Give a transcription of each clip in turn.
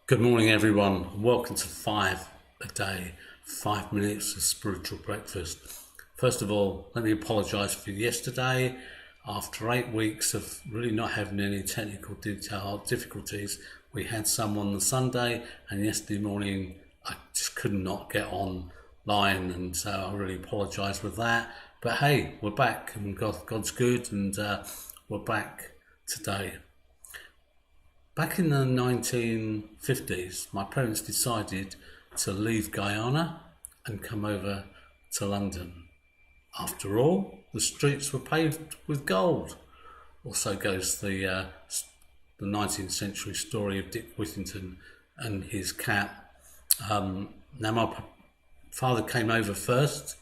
Good morning, everyone. Welcome to 5 a day, 5 minutes of spiritual breakfast. First of all, let me apologise for yesterday. After 8 weeks of really not having any technical difficulties, we had some on the Sunday, and yesterday morning I just could not get online, and so I really apologise with that. But hey, we're back, and God's good, and we're back today. Back in the 1950s, my parents decided to leave Guyana and come over to London. After all, the streets were paved with gold. Also goes the 19th century story of Dick Whittington and his cat. Now my father came over first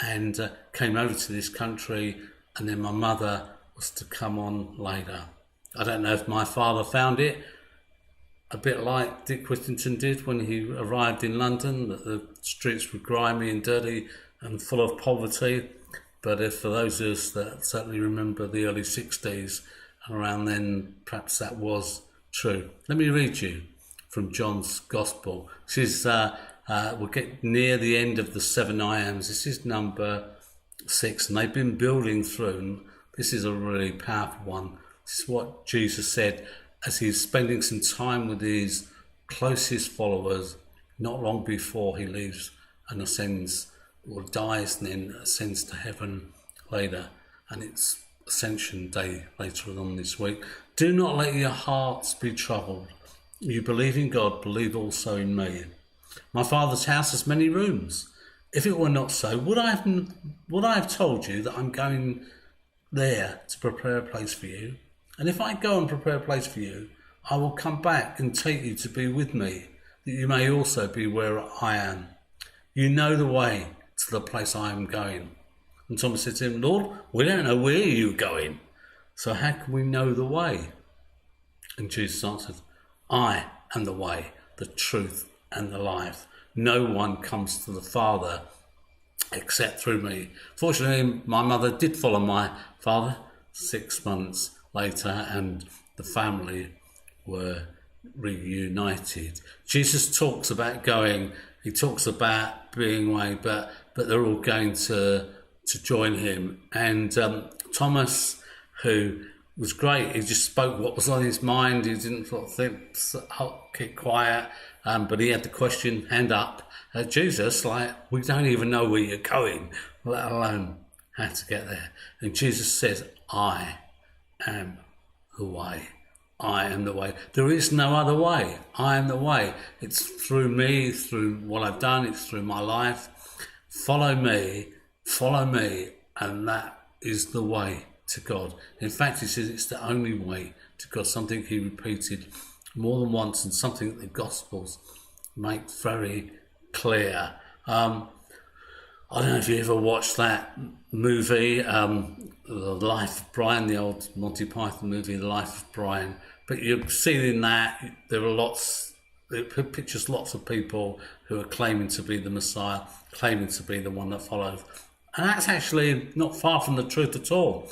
and came over to this country, and then my mother was to come on later. I don't know if my father found it a bit like Dick Whittington did when he arrived in London, that the streets were grimy and dirty and full of poverty. But if for those of us that certainly remember the early 60s and around then, perhaps that was true. Let me read you from John's Gospel. We'll get near the end of the 7 I Ams. This is number 6, and they've been building through, and this is a really powerful one. This is what Jesus said as he's spending some time with his closest followers not long before he leaves and ascends, or dies and then ascends to heaven later. And it's Ascension Day later on this week. Do not let your hearts be troubled. You believe in God, believe also in me. My Father's house has many rooms. If it were not so, would I have told you that I'm going there to prepare a place for you? And if I go and prepare a place for you, I will come back and take you to be with me, that you may also be where I am. You know the way to the place I am going. And Thomas said to him, Lord, we don't know where you're going, so how can we know the way? And Jesus answered, I am the way, the truth, and the life. No one comes to the Father except through me. Fortunately, my mother did follow my father 6 months later, and the family were reunited. Jesus talks about going, he talks about being away, but they're all going to join him. And Thomas, who was great, he just spoke what was on his mind. He didn't sort of think, keep quiet, but he had the question, hand up, at Jesus, like, we don't even know where you're going, let alone how to get there. And Jesus says, I am the way. I am the way. There is no other way. I am the way. It's through me, through what I've done, it's through my life. Follow me, and that is the way to God. In fact, he says it's the only way to God, something he repeated more than once, and something that the Gospels make very clear. I don't know if you ever watched that movie, The Life of Brian, the old Monty Python movie, The Life of Brian. But you've seen in that, it pictures lots of people who are claiming to be the Messiah, claiming to be the one that follows. And that's actually not far from the truth at all.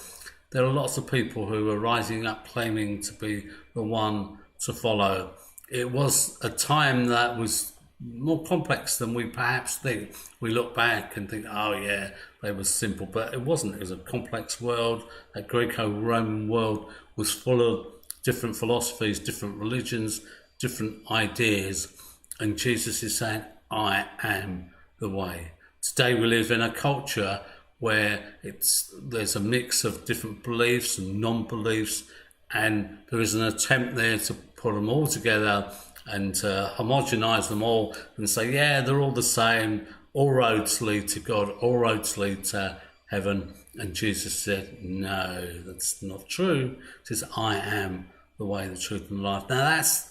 There are lots of people who are rising up claiming to be the one to follow. It was a time that was more complex than we perhaps think. We look back and think, oh yeah, they were simple, but it wasn't. It was a complex world. That Greco-Roman world was full of different philosophies, different religions, different ideas, and Jesus is saying, I am the way. Today we live in a culture where there's a mix of different beliefs and non-beliefs, and there is an attempt there to put them all together and to homogenise them all and say, yeah, they're all the same, all roads lead to God, all roads lead to heaven. And Jesus said, no, that's not true. He says, I am the way, the truth, and the life. Now that's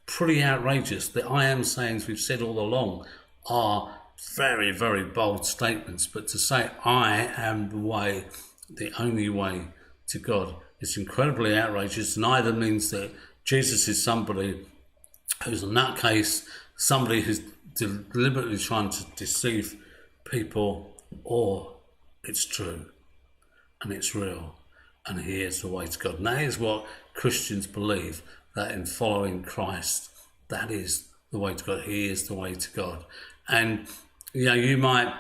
pretty outrageous. The I am sayings we've said all along are very, very bold statements, but to say I am the way, the only way to God, is incredibly outrageous, and either means that Jesus is somebody who's a nutcase, somebody who's deliberately trying to deceive people, or it's true and it's real and he is the way to God. And that is what Christians believe, that in following Christ that is the way to God. He is the way to God. And, you might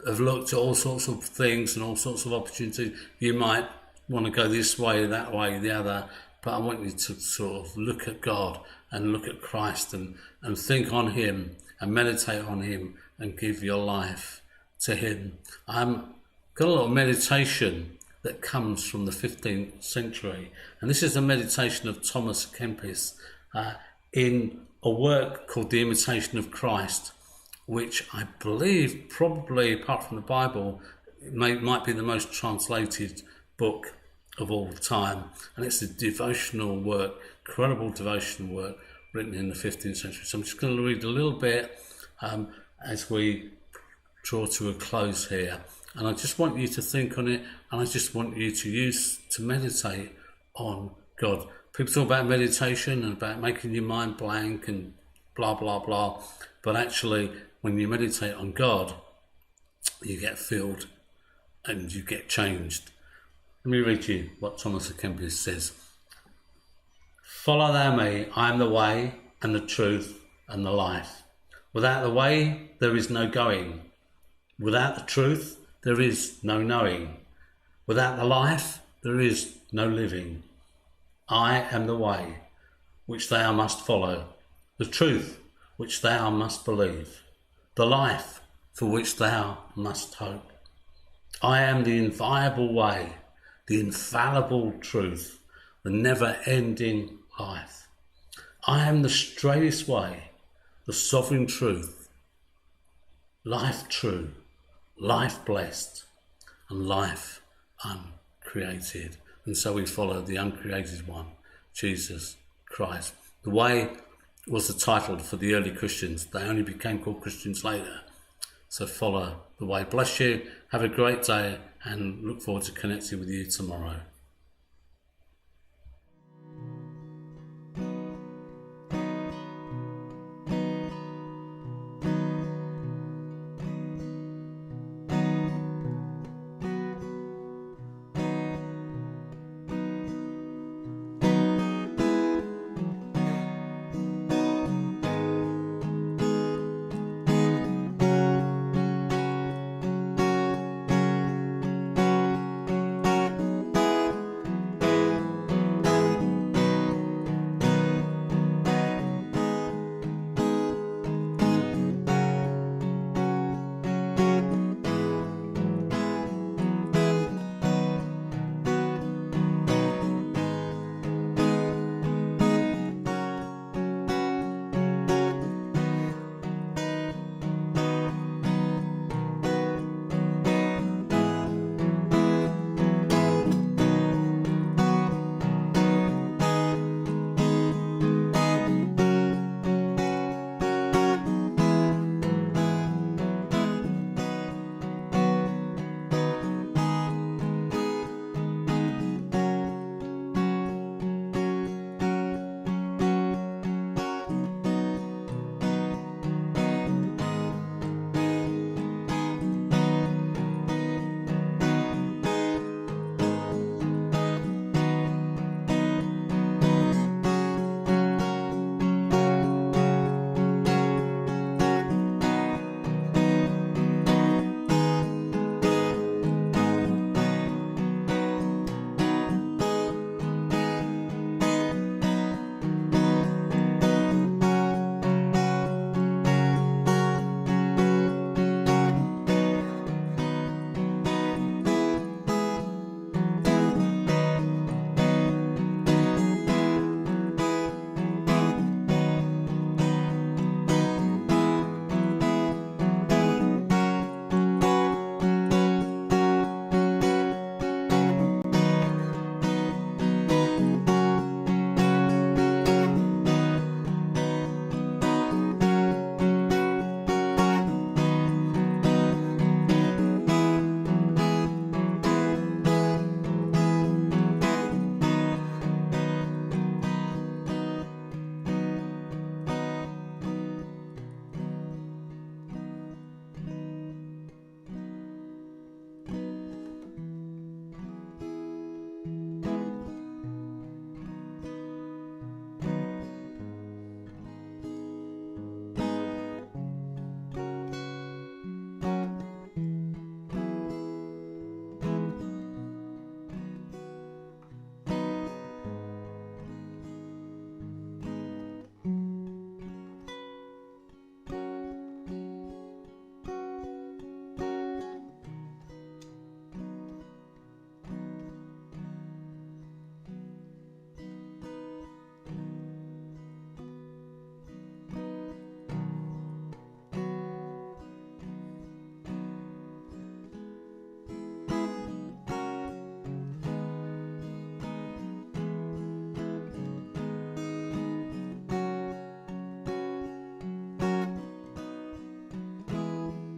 have looked at all sorts of things and all sorts of opportunities. You might want to go this way, that way, the other, but I want you to sort of look at God and look at Christ and think on him and meditate on him and give your life to him. I've got a little meditation that comes from the 15th century, and this is a meditation of Thomas à Kempis in a work called The Imitation of Christ, which I believe probably, apart from the Bible, might be the most translated book of all time. And it's a devotional work, incredible devotional work written in the 15th century. So I'm just going to read a little bit as we draw to a close here. And I just want you to think on it, and I just want you to meditate on God. People talk about meditation and about making your mind blank and blah, blah, blah. But actually, when you meditate on God, you get filled and you get changed. Let me read you what Thomas à Kempis says. Follow thou me, I am the way and the truth and the life. Without the way, there is no going. Without the truth, there is no knowing. Without the life, there is no living. I am the way which thou must follow, the truth which thou must believe, the life for which thou must hope. I am the inviolable way, the infallible truth, the never-ending life. I am the straightest way, the sovereign truth, life true, life blessed, and life uncreated. And so we follow the uncreated one, Jesus Christ. The way was the title for the early Christians. They only became called Christians later. So follow the way. Bless you. Have a great day and look forward to connecting with you tomorrow.